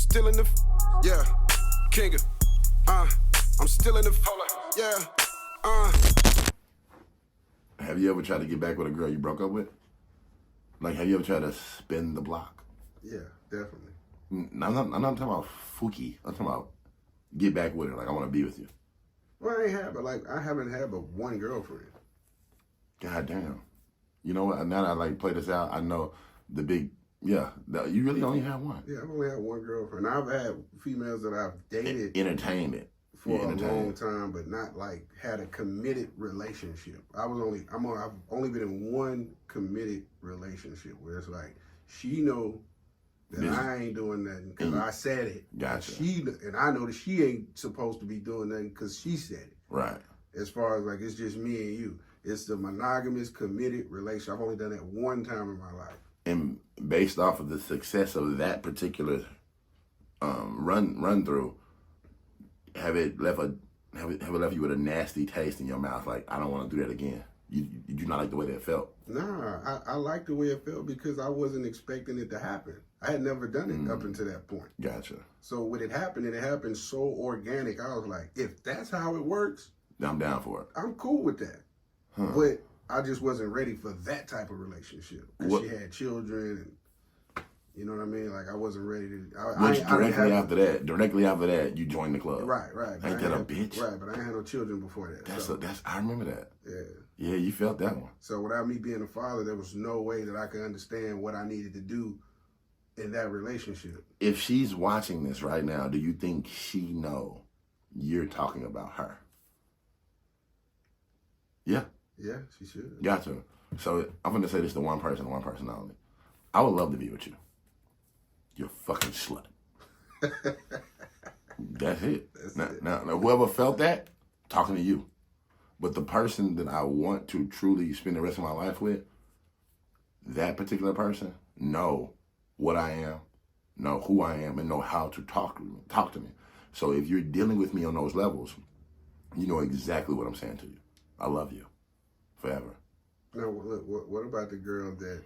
still in the, yeah, king of, I'm still in the, yeah, Have you ever tried to get back with a girl you broke up with? Like, have you ever tried to spin the block? Yeah, definitely. I'm not talking about Fuki. I'm talking about get back with her. Like, I want to be with you. Well, I haven't had but one girlfriend. God damn. You know what? Now that I play this out, I know the big, you really only have one. Yeah, I've only had one girlfriend. I've had females that I've dated. Entertained it. For a long time, but not had a committed relationship. I've only been in one committed relationship where it's like, she know that I ain't doing nothing because I said it. Gotcha. And I know that she ain't supposed to be doing nothing because she said it. Right. As far as it's just me and you. It's the monogamous, committed relationship. I've only done that one time in my life. And based off of the success of that particular run through, have it left you with a nasty taste in your mouth? Like, I don't want to do that again. You do not like the way that felt? Nah, I like the way it felt because I wasn't expecting it to happen. I had never done it up until that point. Gotcha. So when it happened, and it happened so organic, I was like, if that's how it works, I'm down for it. I'm cool with that. Huh. But I just wasn't ready for that type of relationship. Because she had children and, you know what I mean? Like, I wasn't ready to... Directly after that, you joined the club. Right. Ain't that a bitch? Right, but I ain't had no children before that. I remember that. Yeah. Yeah, you felt that one. So without me being a father, there was no way that I could understand what I needed to do in that relationship. If she's watching this right now, do you think she know you're talking about her? Yeah. Yeah, she should. Gotcha. So I'm going to say this to one person only. I would love to be with you. You're a fucking slut. That's it. Now, whoever felt that, talking to you. But the person that I want to truly spend the rest of my life with, that particular person, know what I am, know who I am, and know how to talk to me. So if you're dealing with me on those levels, you know exactly what I'm saying to you. I love you. Forever. Now, what about the girl that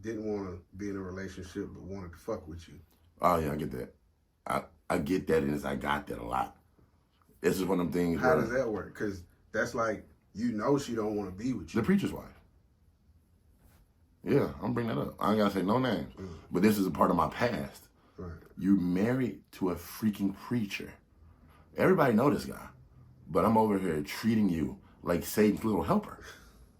didn't want to be in a relationship but wanted to fuck with you? Oh, yeah, I get that. I get that, and I got that a lot. This is one of them things. How does that work? Because that's like, she don't want to be with you. The preacher's wife. Yeah, I'm bringing that up. I ain't got to say no names. But this is a part of my past. Right. You married to a freaking preacher. Everybody know this guy. But I'm over here treating you like Satan's little helper.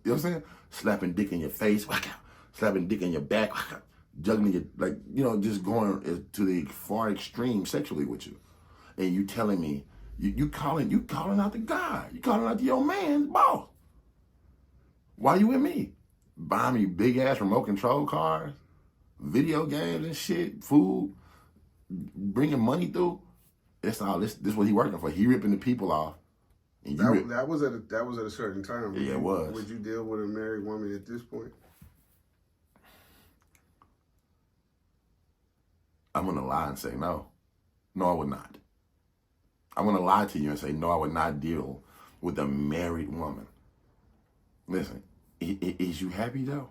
You know what I'm saying? Slapping dick in your face, whack out. Slapping dick in your back, whack out. Juggling you, just going to the far extreme sexually with you. And you telling me, you calling out the guy. You calling out your man's boss. Why you with me? Buying me big ass remote control cars, video games and shit, food, bringing money through. That's all. This what he working for. He ripping the people off. And that was at a certain time. Yeah, it was. Would you deal with a married woman at this point? I'm gonna lie and say no. No, I would not. I'm gonna lie to you and say no, I would not deal with a married woman. Listen, is you happy though?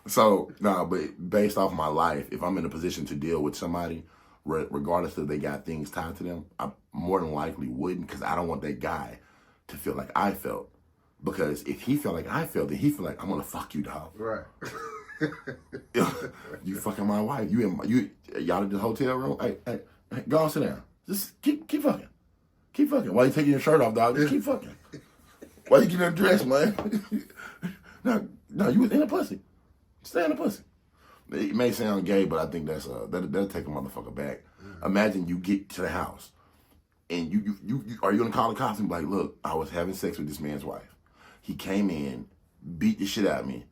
So, no, but based off my life, if I'm in a position to deal with somebody, regardless if they got things tied to them, I more than likely wouldn't, because I don't want that guy to feel like I felt. Because if he felt like I felt, then he feel like, I'm going to fuck you, dog. Right. You fucking my wife. Y'all in the hotel room? Hey, go on, sit down. Just keep fucking. Keep fucking. Why you taking your shirt off, dog? Just keep fucking. Why you getting undressed, man? No, you was in a pussy. Stay in the pussy. It may sound gay, but I think that'll take a motherfucker back. Imagine you get to the house, and you are you gonna call the cops and be like, look, I was having sex with this man's wife. He came in, beat the shit out of me,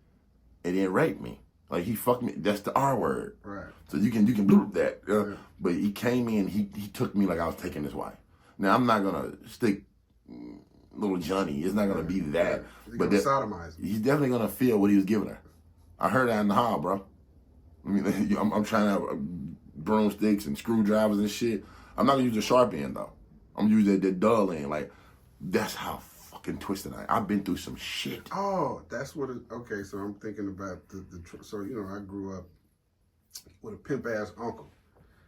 and then raped me. Like, he fucked me. That's the R word. Right. So you can bloop that. Yeah. But he came in, he took me like I was taking his wife. Now, I'm not gonna stick little Johnny. It's not gonna be that. He's but gonna sodomize me. He's definitely gonna feel what he was giving her. I heard that in the hall, bro. I mean, I'm trying to have broomsticks and screwdrivers and shit. I'm not gonna use the sharp end though. I'm gonna use that dull end. Like, that's how fucking twisted I've been through some shit. Oh, that's what okay, so I'm thinking about so, I grew up with a pimp ass uncle.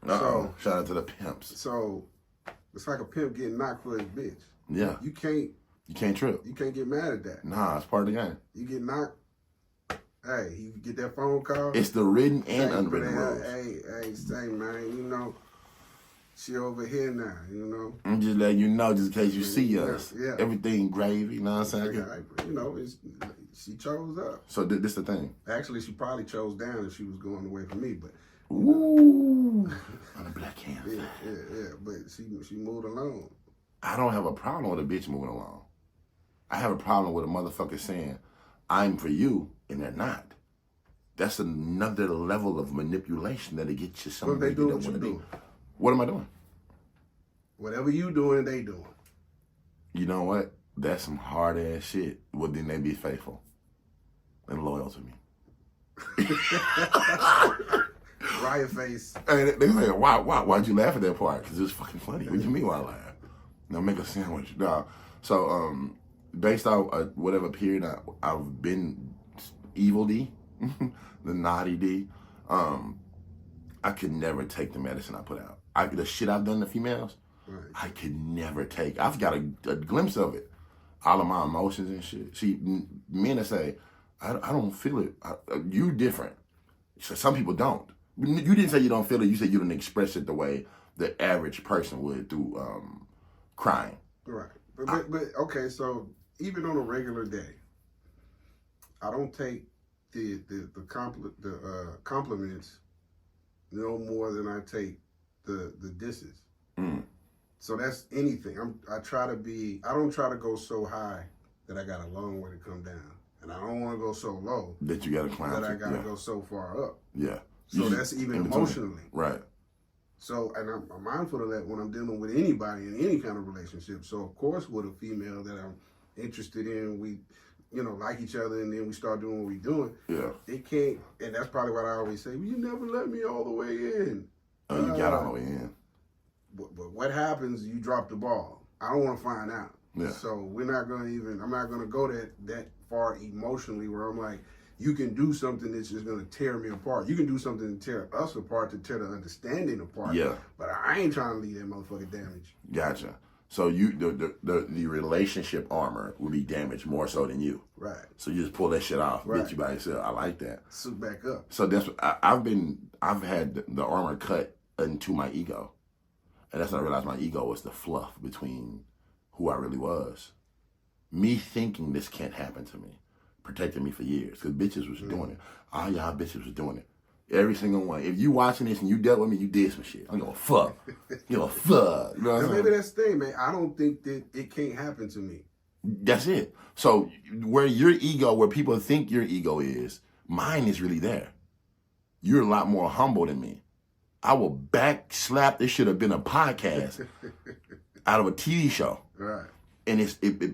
So shout out to the pimps. So it's like a pimp getting knocked for his bitch. Yeah. You can't trip. You can't get mad at that. Nah, it's part of the game. You get knocked. Hey, you get that phone call. It's the written and unwritten rules. Hey, say man, you know, she over here now, you know. I'm just letting you know, just in case you see us. Yeah. Everything gravy, you know what I'm saying? You know, she chose up. So this the thing. Actually, she probably chose down if she was going away from me, but. Ooh, on the black hand. Yeah. But she moved along. I don't have a problem with a bitch moving along. I have a problem with a motherfucker saying, I'm for you, and they're not. That's another level of manipulation that'll get you something. What they doing? What you doing? What am I doing? Whatever you doing, they doing. You know what? That's some hard ass shit. Well, then they be faithful and loyal to me. Riot face. And they say, why'd you laugh at that part? Because it's fucking funny. What do you mean why I laugh? Now make a sandwich. No. So, based on whatever period I've been evil D, the naughty D, I could never take the medicine I put out. The shit I've done to females, right. I could never take. I've got a glimpse of it. All of my emotions and shit. See, men that say, I don't feel it. You different. So some people don't. You didn't say you don't feel it. You said you don't express it the way the average person would through crying. Right. But okay, so even on a regular day, I don't take the compliments no more than I take the disses. Mm. So that's anything. I don't try to go so high that I got a long way to come down. And I don't want to go so low that you got to climb. That I got to go so far up. Yeah. So that's even emotionally. Right. So, and I'm mindful of that when I'm dealing with anybody in any kind of relationship. So, of course, with a female that I'm interested in, we, like each other, and then we start doing what we're doing. Yeah. It can't, and that's probably what I always say, well, you never let me all the way in. Oh, you got all the way in. But what happens, you drop the ball. I don't want to find out. Yeah. So I'm not going to go that far emotionally where I'm like, you can do something that's just going to tear me apart. You can do something to tear us apart, to tear the understanding apart. Yeah. But I ain't trying to leave that motherfucker damaged. Gotcha. So the relationship armor will be damaged more so than you. Right. So you just pull that shit off. Right. Bitch you by yourself. I like that. Suit back up. So that's I've had the armor cut into my ego. And that's when I realized my ego was the fluff between who I really was. Me thinking this can't happen to me protected me for years because bitches was doing it. All y'all bitches was doing it. Every single one. If you watching this and you dealt with me, you did some shit. I don't give a fuck. You know what I'm saying? Maybe that's the thing, man. I don't think that it can't happen to me. That's it. So where your ego, where people think your ego is, mine is really there. You're a lot more humble than me. I will back slap. This should have been a podcast out of a TV show. Right. And it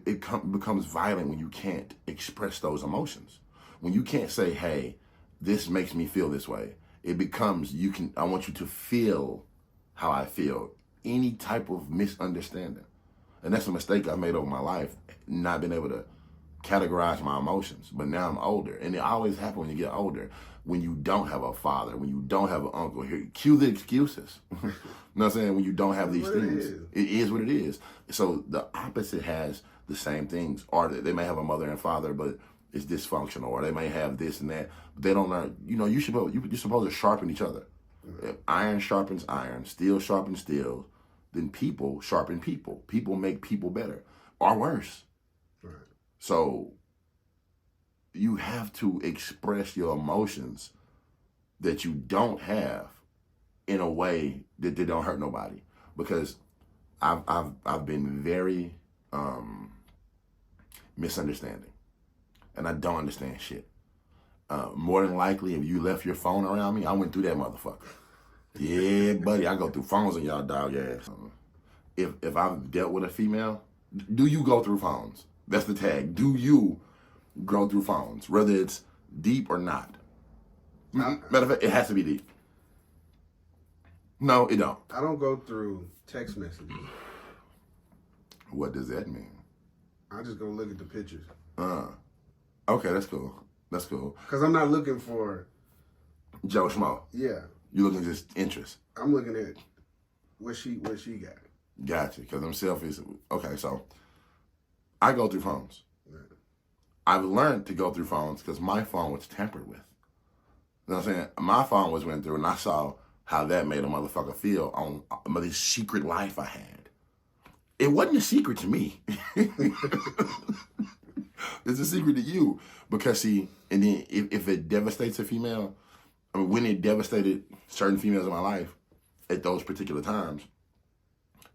becomes violent when you can't express those emotions. When you can't say, hey, this makes me feel this way. It becomes, I want you to feel how I feel. Any type of misunderstanding. And that's a mistake I've made over my life, not being able to categorize my emotions. But now I'm older. And it always happens when you get older. When you don't have a father, when you don't have an uncle. Here, cue the excuses. You know what I'm saying? When you don't have these things. It is what it is. So the opposite has the same things. Or they may have a mother and father, but it's dysfunctional. Or they may have this and that. But they don't learn. You're supposed to sharpen each other. If iron sharpens iron. Steel sharpens steel. Then people sharpen people. People make people better. Or worse. Right. So you have to express your emotions that you don't have in a way that they don't hurt nobody. Because I've been very misunderstanding, and I don't understand shit. More than likely, if you left your phone around me, I went through that motherfucker. Yeah, buddy, I go through phones on y'all dog ass. If I've dealt with a female, do you go through phones? That's the tag. Do you go through phones, whether it's deep or not? Matter of fact, it has to be deep. No, it don't. I don't go through text messages. What does that mean? I just go look at the pictures. Okay, that's cool. That's cool. Because I'm not looking for Joe Schmo. Yeah. You looking at just interest. I'm looking at what she got. Gotcha. Because I'm selfish. Okay, so I go through phones. Right. I've learned to go through phones because my phone was tampered with. You know what I'm saying? My phone was went through, and I saw how that made a motherfucker feel on this secret life I had. It wasn't a secret to me. It's a secret to you. Because, see, and then if it devastates a female, I mean, when it devastated certain females in my life at those particular times,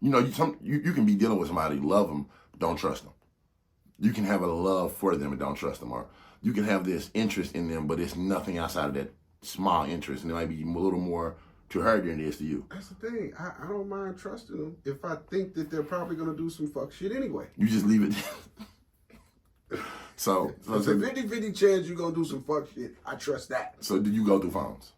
you know, you can be dealing with somebody, love them, don't trust them. You can have a love for them and don't trust them. Or you can have this interest in them, but it's nothing outside of that small interest. And it might be a little more to her than it is to you. That's the thing. I don't mind trusting them if I think that they're probably going to do some fuck shit anyway. You just leave it. So it's a 50-50 chance you're going to do some fuck shit. I trust that. So did you go through phones?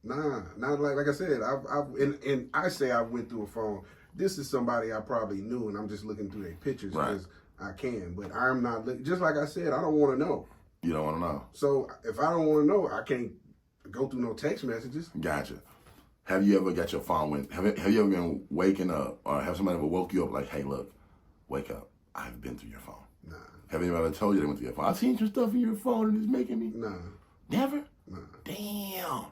Nah, not like I said. And I say I went through a phone. This is somebody I probably knew, and I'm just looking through their pictures because I can. But I'm not looking. Just like I said, I don't want to know. You don't want to know. So if I don't want to know, I can't go through no text messages. Gotcha. Have you ever got your phone when? Have you ever been waking up, or have somebody ever woke you up like, "Hey, look, wake up. I've been through your phone." Nah. Have anybody ever told you they went through your phone? I've seen some stuff in your phone and it's making me. Nah. Never. Nah. Damn.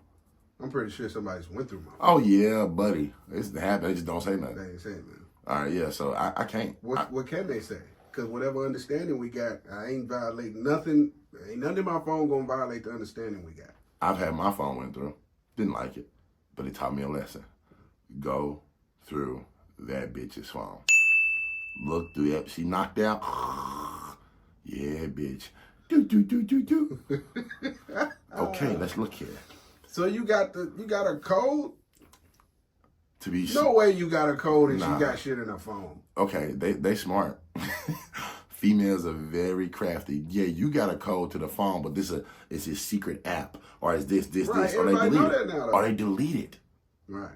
I'm pretty sure somebody's went through my phone. Oh yeah, buddy. It's happened. They just don't say nothing. They ain't saying nothing. All right, yeah. So I can't. What can they say? Because whatever understanding we got, I ain't violating nothing. Ain't nothing in my phone gonna violate the understanding we got. I've had my phone went through. Didn't like it, but it taught me a lesson. Go through that bitch's phone. Look through that. She knocked out. Yeah, bitch. Do. Okay, let's look here. So you got a code? To be no way you got a code and nah. she got shit in her phone. Okay, they smart. Females are very crafty. Yeah, you got a code to the phone, but it's a secret app, or is this, right, or they delete it, now, or they delete it. Right.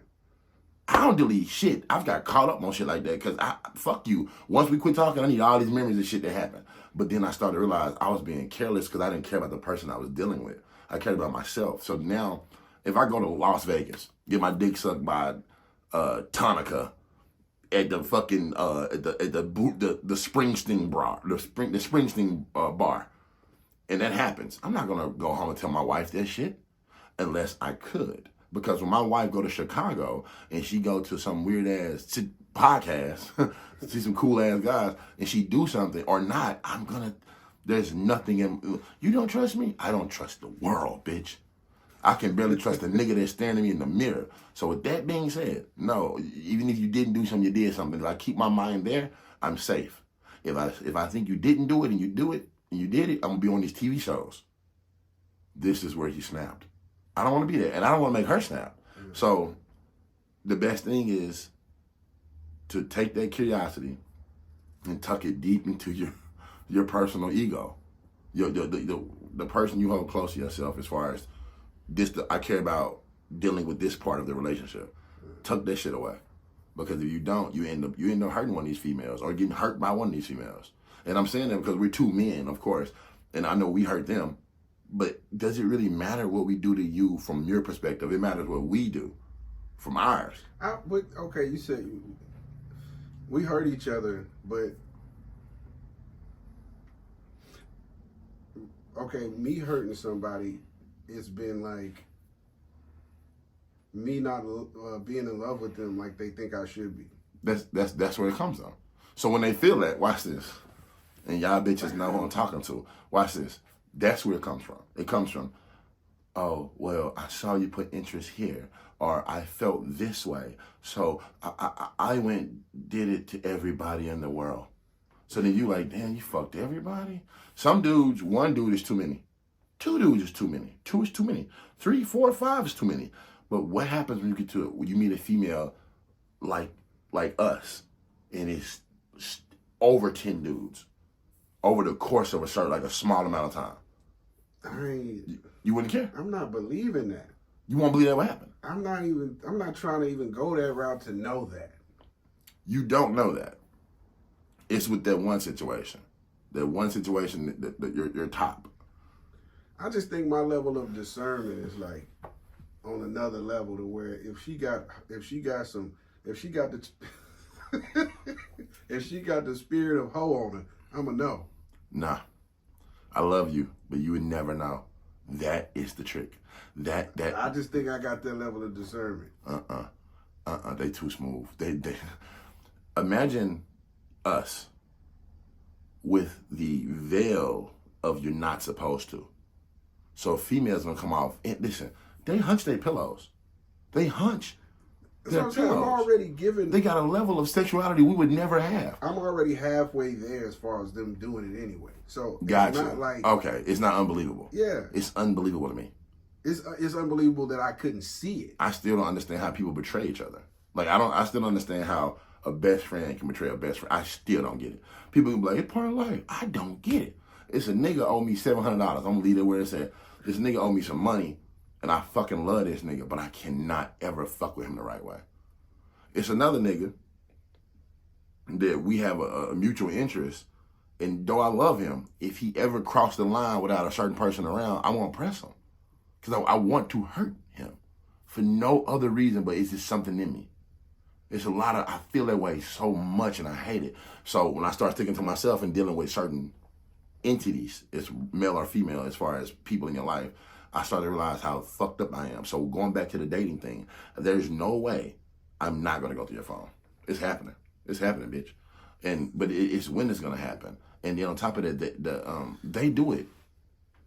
I don't delete shit. I've got caught up on shit like that because fuck you. Once we quit talking, I need all these memories of shit that happened. But then I started to realize I was being careless because I didn't care about the person I was dealing with. I cared about myself. So now, if I go to Las Vegas, get my dick sucked by Tonica at the fucking at the Springsteen bar, the Springsteen bar, and that happens, I'm not gonna go home and tell my wife that shit unless I could. Because when my wife go to Chicago and she go to some weird ass podcast, see some cool ass guys, and she do something or not, there's nothing in, you don't trust me? I don't trust the world, bitch. I can barely trust the nigga that's staring at me in the mirror. So with that being said, no, even if you didn't do something, you did something. If I keep my mind there, I'm safe. If I think you didn't do it and you do it and you did it, I'm gonna be on these TV shows. This is where he snapped. I don't want to be there, and I don't want to make her snap. So the best thing is to take that curiosity and tuck it deep into your personal ego, the person you hold close to yourself. As far as this, I care about dealing with this part of the relationship. Tuck that shit away, because if you don't, you end up hurting one of these females or getting hurt by one of these females. And I'm saying that because we're two men, of course, and I know we hurt them. But does it really matter what we do to you from your perspective? It matters what we do from ours. Okay, you said we hurt each other, but okay, me hurting somebody, it's been like me not being in love with them like they think I should be. That's where it comes from. So when they feel that, watch this, and y'all bitches know who I'm talking to. Watch this. That's where it comes from. It comes from, oh, well, I saw you put interest here, or I felt this way, so I did it to everybody in the world. So then you like, damn, you fucked everybody? Some dudes, one dude is too many. Two dudes is too many. Two is too many. 3, 4, 5 is too many. But what happens when you get to it? When you meet a female like us, and it's over 10 dudes over the course of a small amount of time? You wouldn't care? I'm not believing that. You won't believe that would happen? I'm not trying to even go that route to know that. You don't know that. It's with that one situation. That one situation that you're top. I just think my level of discernment is like, on another level to where if she got the if she got the spirit of hoe on her, I'ma know. Nah, I love you, but you would never know. That is the trick. That I just think I got that level of discernment. They too smooth. They imagine us with the veil of you're not supposed to. So a female's gonna come off and listen, they hunch their pillows. They hunch their That's what I'm saying. I'm pillows. already given. They got a level of sexuality we would never have. I'm already halfway there as far as them doing it anyway. So Gotcha. it's not like Okay, it's not unbelievable. Yeah. It's unbelievable to me. It's unbelievable that I couldn't see it. I still don't understand how people betray each other. Like I still don't understand how a best friend can betray a best friend. I still don't get it. People can be like, it's part of life. I don't get it. It's a nigga owe me $700. I'm gonna leave it where it said, this nigga owe me some money, and I fucking love this nigga, but I cannot ever fuck with him the right way. It's another nigga that we have a mutual interest, and though I love him, if he ever crossed the line without a certain person around, I won't press him. Because I want to hurt him for no other reason, but it's just something in me. It's a lot of, I feel that way so much and I hate it. So when I start thinking to myself and dealing with certain entities, it's male or female as far as people in your life, I started to realize how fucked up I am. So going back to the dating thing, there's no way I'm not going to go through your phone. It's happening. It's happening, bitch. But it's when it's going to happen. And then on top of that, they do it.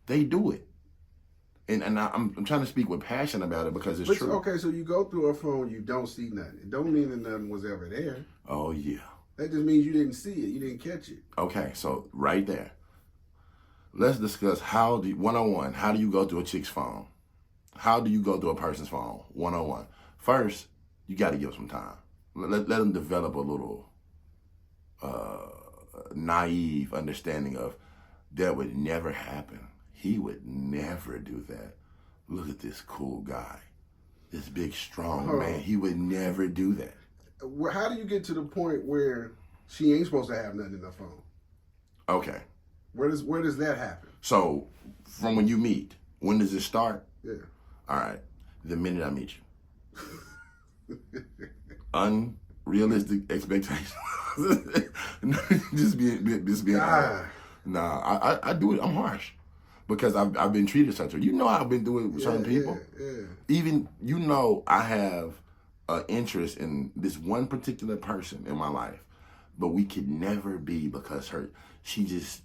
They do it. And I'm trying to speak with passion about it because it's true. Okay, so you go through her phone, you don't see nothing. It don't mean that nothing was ever there. Oh, yeah. That just means you didn't see it. You didn't catch it. Okay, so right there. Let's discuss 101, how do you go through a chick's phone? How do you go through a person's phone? 101. First, you got to give them time. Let them develop a little naive understanding of that would never happen. He would never do that. Look at this cool guy. This big, strong man. He would never do that. How do you get to the point where she ain't supposed to have nothing in her phone? Okay. Where does that happen? So, from when you meet, when does it start? Yeah. All right. The minute I meet you. Unrealistic expectations. just being honest. Nah, I do it. I'm harsh. Because I've been treated such a, I've been doing it with certain people. Yeah. Even, I have an interest in this one particular person in my life, but we could never be because she's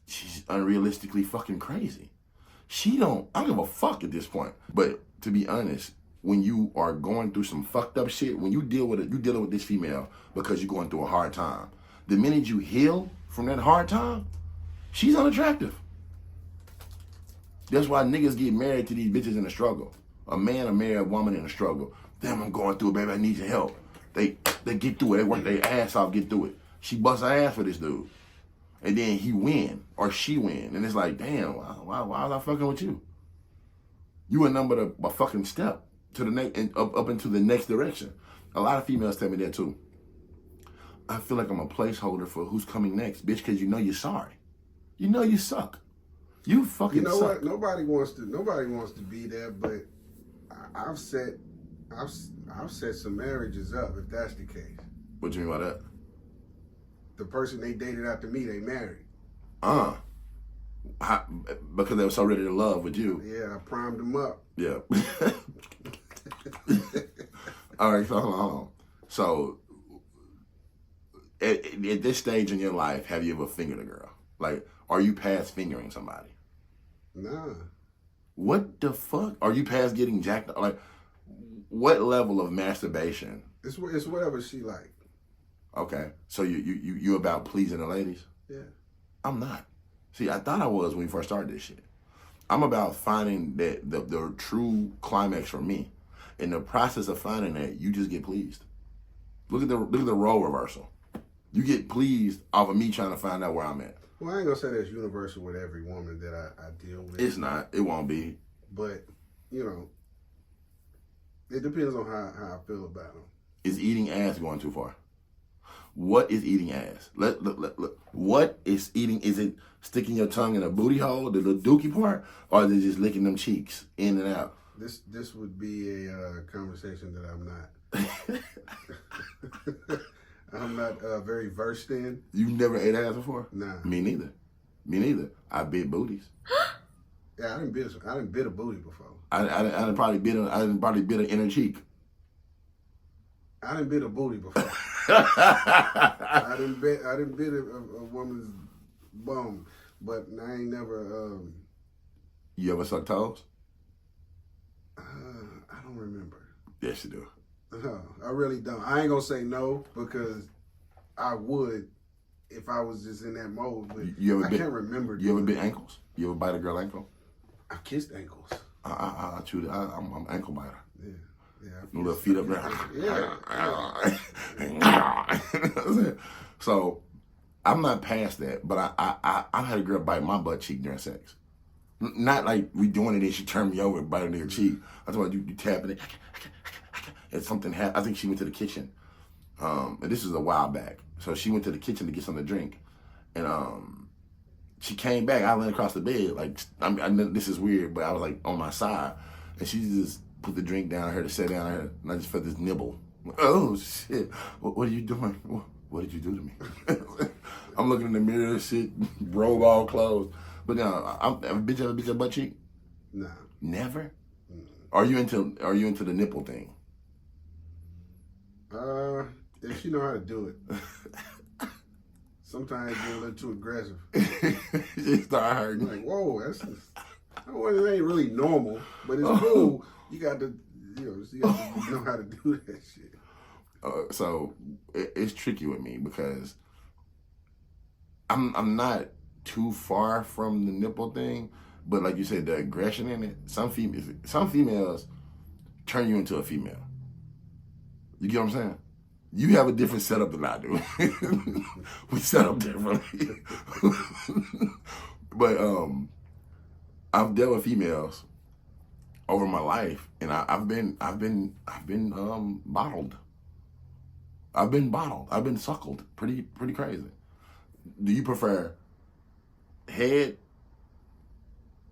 unrealistically fucking crazy. I don't give a fuck at this point. But to be honest, when you are going through some fucked up shit, when you dealing with this female because you're going through a hard time, the minute you heal from that hard time, she's unattractive. That's why niggas get married to these bitches in a struggle. A man will marry a woman in a struggle. Damn, I'm going through it, baby. I need your help. They get through it. They work their ass off, get through it. She busts her ass for this dude. And then he win or she win. And it's like, damn, why was I fucking with you? You were numbered a fucking step to the next and up into the next direction. A lot of females tell me that too. I feel like I'm a placeholder for who's coming next, bitch, because you're sorry. You suck. You fucking suck. What? Nobody wants to be there, but I've set some marriages up if that's the case. What you mean by that? The person they dated after me, they married. Because they were so ready to love with you. Yeah, I primed them up. Yeah. All right, so hold on. So, at this stage in your life, have you ever fingered a girl? Like, are you past fingering somebody? Nah. What the fuck? Are you past getting jacked up? Like, what level of masturbation? It's whatever she like. Okay, so you about pleasing the ladies? Yeah. I'm not. See, I thought I was when we first started this shit. I'm about finding that the true climax for me. In the process of finding that, you just get pleased. Look at the role reversal. You get pleased off of me trying to find out where I'm at. Well, I ain't gonna say that's universal with every woman that I deal with. It's not. It won't be. But, it depends on how I feel about them. Is eating ass going too far? What is eating ass? Look. What is eating? Is it sticking your tongue in a booty hole, the little dookie part, or is it just licking them cheeks in and out? This would be a conversation that I'm not very versed in. You never ate ass before? Nah. Me neither. I bit booties. Yeah, I didn't bit a booty before. I didn't probably bit an inner cheek. I didn't bit a booty before. I didn't bit a woman's bum, but I ain't never. You ever suck toes? I don't remember. Yes, you do. I really don't. I ain't gonna say no because I would if I was just in that mode. But I can't remember. You ever bit ankles? You ever bite a girl ankle? I kissed ankles. I chewed it. I'm ankle biter. Yeah. Little feet up there. Yeah. So I'm not past that, but I had a girl bite my butt cheek during sex. Not like we doing it and she turned me over and biting her cheek. I thought you tapping it. And something happened. I think she went to the kitchen. And this is a while back. So she went to the kitchen to get something to drink. And she came back. I leaned across the bed. Like, this is weird, but I was like on my side. And she just put the drink down. I heard her sit down. And I just felt this nibble. Oh, shit. What are you doing? What did you do to me? I'm looking in the mirror, shit, robe all closed. But now, have a bitch ever bit your butt cheek? Nah. Never? Mm. Are you into the nipple thing? If she know how to do it. Sometimes you're a little too aggressive. She start hurting. Like, whoa, it ain't really normal, but it's cool. You got to know how to do that shit. So it's tricky with me because I'm not too far from the nipple thing, but like you said, the aggression in it. Some females turn you into a female. You get what I'm saying? You have a different setup than I do. We set up differently. But I've dealt with females over my life, and I've been bottled. I've been bottled. I've been suckled. Pretty crazy. Do you prefer head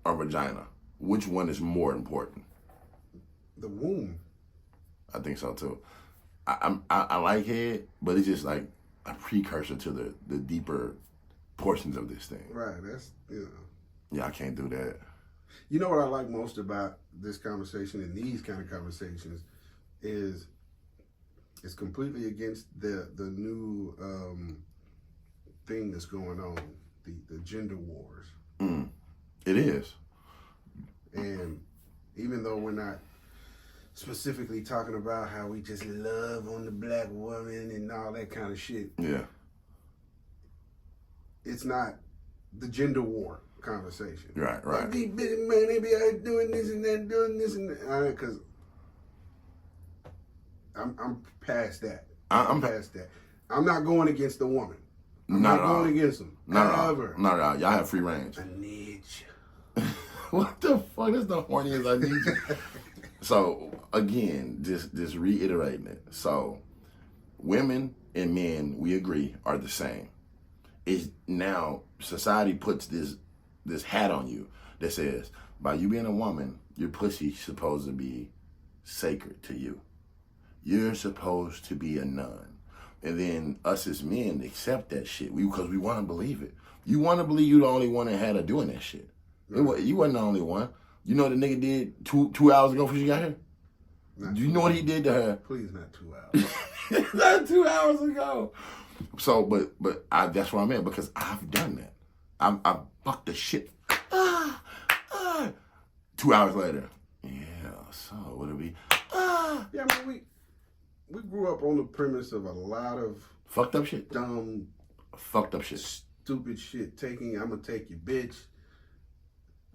or vagina? Which one is more important? The womb. I think so too. I like head, but it's just like a precursor to the deeper portions of this thing. Right. That's Yeah, I can't do that. You know what I like most about this conversation and these kind of conversations is it's completely against the new thing that's going on, the gender wars. It is. And even though we're not specifically talking about how we just love on the black woman and all that kind of shit. Yeah. It's not the gender war conversation. Right. Like, these bitch man, they be out doing this and that, doing this and that. Because I'm past that. I'm past that. I'm not going against the woman. I'm not going against them. Not at all. Y'all have free range. I need you. What the fuck? That's the horniest I need you. So, again, just reiterating it. So, women and men, we agree, are the same. It's now society puts this hat on you that says, by you being a woman, your pussy's supposed to be sacred to you. You're supposed to be a nun. And then us as men accept that shit because we want to believe it. You want to believe you the only one that had her doing that shit. Right. You wasn't the only one. You know what the nigga did two hours ago before she got here? Do you know what he did to her? Please, not 2 hours. Not 2 hours ago. So, but that's what I meant because I've done that. I fucked the shit. 2 hours later. Yeah, so what it be? Yeah, I mean, we grew up on the premise of a lot of fucked up shit. Dumb, fucked up shit. Stupid shit. I'm gonna take your bitch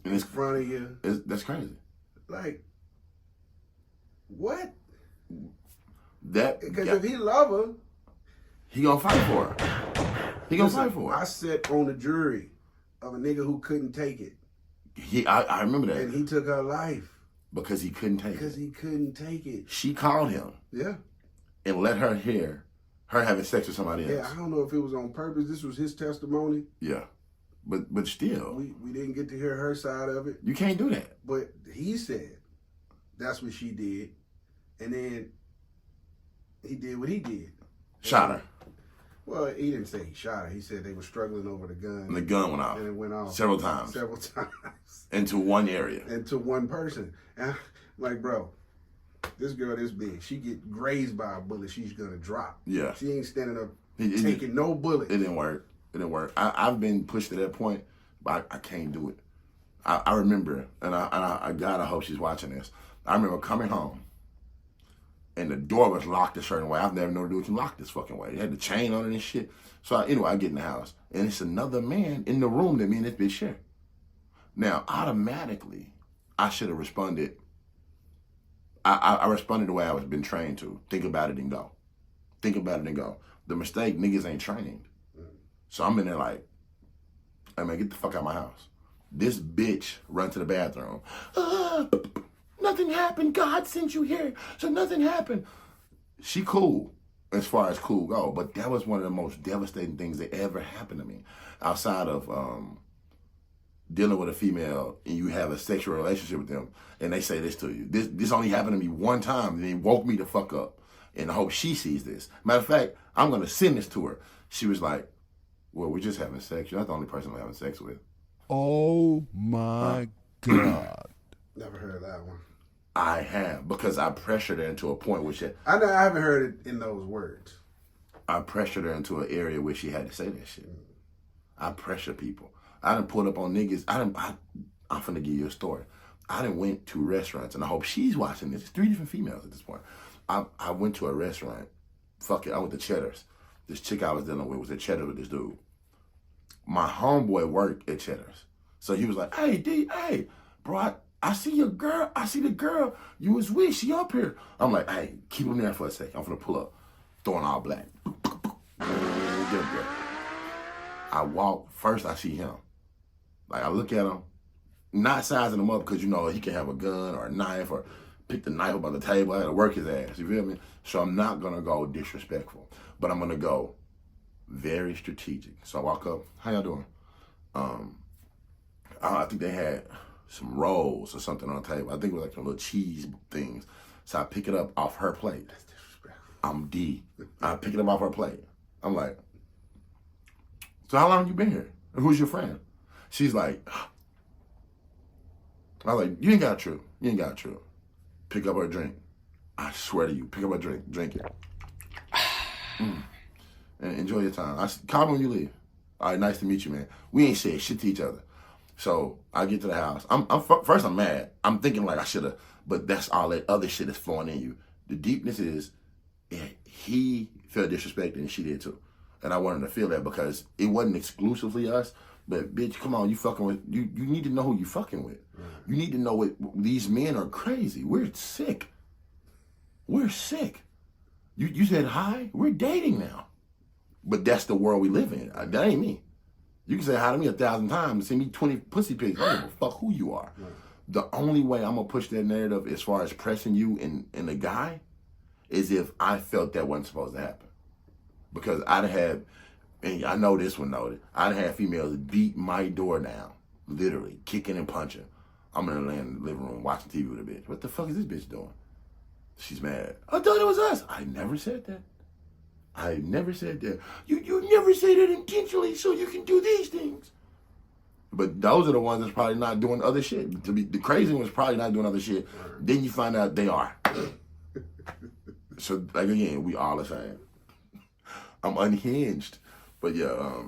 in front of you. That's crazy. Like, what? Because if he love her, he gonna fight for her. He gonna fight for her. I sat on the jury of a nigga who couldn't take it. I remember that. And he took her life. Because he couldn't take it. Because he couldn't take it. She called him. Yeah. And let her hear her having sex with somebody else. Yeah, I don't know if it was on purpose. This was his testimony. Yeah. But still. We didn't get to hear her side of it. You can't do that. But he said that's what she did. And then he did what he did. Shot her. Well, he didn't say he shot her. He said they were struggling over the gun. And the gun went off. And it went off. Several times. Several times. Into one area. Into one person. And I'm like, bro, this girl this big. She get grazed by a bullet, she's going to drop. Yeah. She ain't standing up taking no bullet. It didn't work. It didn't work. I've been pushed to that point, but I can't do it. I remember, and God, I hope she's watching this. I remember coming home, and the door was locked a certain way. I've never known it was locked this fucking way. It had the chain on it and shit. So anyway, I get in the house, and it's another man in the room that me and this bitch share. Now, automatically, I should have responded. I responded the way I was been trained to. Think about it and go. Think about it and go. The mistake, niggas ain't trained. So I'm in there like, hey man, get the fuck out of my house. This bitch run to the bathroom. Nothing happened. God sent you here, so nothing happened. She cool, as far as cool go, but that was one of the most devastating things that ever happened to me. Outside of dealing with a female and you have a sexual relationship with them, and they say this to you. This only happened to me one time, and it woke me the fuck up. And I hope she sees this. Matter of fact, I'm gonna send this to her. She was like, well, we're just having sex. You're not the only person I'm having sex with. Oh my God. Never heard of that one. I have, because I pressured her into a point where she... I haven't heard it in those words. I pressured her into an area where she had to say that shit. I pressure people. I done pulled up on niggas. I'm finna give you a story. I done went to restaurants, and I hope she's watching this. It's 3 different females at this point. I went to a restaurant. Fuck it, I went to Cheddar's. This chick I was dealing with was at Cheddar's with this dude. My homeboy worked at Cheddar's. So he was like, hey, D, hey, bro, I see your girl. I see the girl you was with. She up here. I'm like, hey, keep him there for a second. I'm finna pull up. Throwing all black. I walk. First, I see him. Like, I look at him. Not sizing him up because, you know, he can have a gun or a knife or pick the knife up on the table. I had to work his ass. You feel me? So I'm not going to go disrespectful. But I'm going to go very strategic. So I walk up. How y'all doing? I think they had some rolls or something on the table. I think it was like some little cheese things. So I pick it up off her plate. That's disrespectful. I'm D. I pick it up off her plate. I'm like, so how long you been here? And who's your friend? She's like, I was like, you ain't got true. You ain't got true. Pick up her drink. I swear to you, pick up her drink. Drink it. And enjoy your time. Call me when you leave. All right, nice to meet you, man. We ain't said shit to each other. So I get to the house. First I'm mad. I'm thinking like I should have, but that's all that other shit is flowing in you. The deepness is, he felt disrespected and she did too. And I wanted to feel that because it wasn't exclusively us, but bitch, come on, you fucking with, you need to know who you fucking with. Right. You need to know what, these men are crazy. We're sick. We're sick. You said hi? We're dating now. But that's the world we live in. That ain't me. You can say hi to me 1,000 times, send me 20 pussy pics. I don't give a fuck who you are. Right. The only way I'm gonna push that narrative as far as pressing you and the guy is if I felt that wasn't supposed to happen. Because I'd have, and I know this one noted, I'd have females beat my door down, literally, kicking and punching. I'm gonna lay in the living room watching TV with a bitch. What the fuck is this bitch doing? She's mad. I thought it was us. I never said that. I never said that. You never say that intentionally so you can do these things. But those are the ones that's probably not doing other shit. The crazy ones probably not doing other shit. Then you find out they are. So, like, again, we all the same. I'm unhinged. But yeah,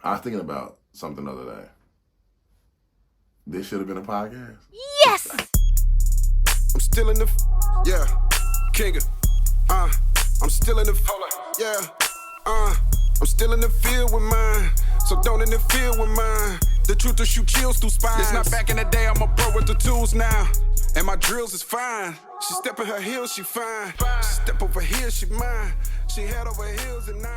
I was thinking about something the other day. This should have been a podcast. Yes! I'm still in the, yeah, King of, I'm still in the, yeah, I'm still in the field with mine, so don't interfere with mine. The truth will shoot chills through spines. It's not back in the day, I'm a pro with the tools now, and my drills is fine. She step in her heels, she fine. She step over here, she mine. She head over heels and 9.